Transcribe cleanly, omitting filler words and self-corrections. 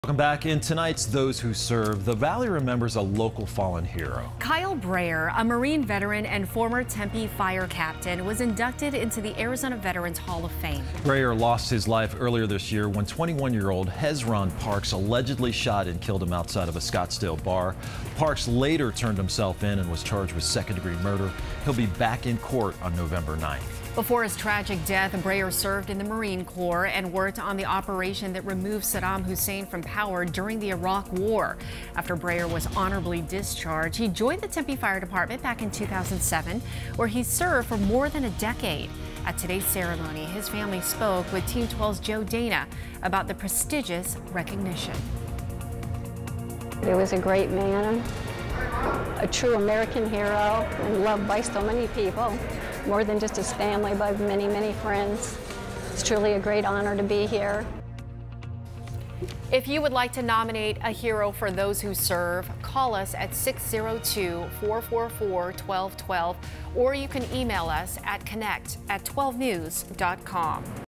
Welcome back. In tonight's Those Who Serve, the Valley remembers a local fallen hero. Kyle Brayer, a Marine veteran and former Tempe Fire captain, was inducted into the Arizona Veterans Hall of Fame. Brayer lost his life earlier this year when 21-year-old Hezron Parks allegedly shot and killed him outside of a Scottsdale bar. Parks later turned himself in and was charged with second-degree murder. He'll be back in court on November 9th. Before his tragic death, Brayer served in the Marine Corps and worked on the operation that removed Saddam Hussein from power during the Iraq War. After Brayer was honorably discharged, he joined the Tempe Fire Department back in 2007, where he served for more than a decade. At today's ceremony, his family spoke with Team 12's Joe Dana about the prestigious recognition. He was a great man, a true American hero, and loved by so many people. More than just his family, but many, many friends. It's truly a great honor to be here. If you would like to nominate a hero for Those Who Serve, call us at 602-444-1212, or you can email us at connect@12news.com.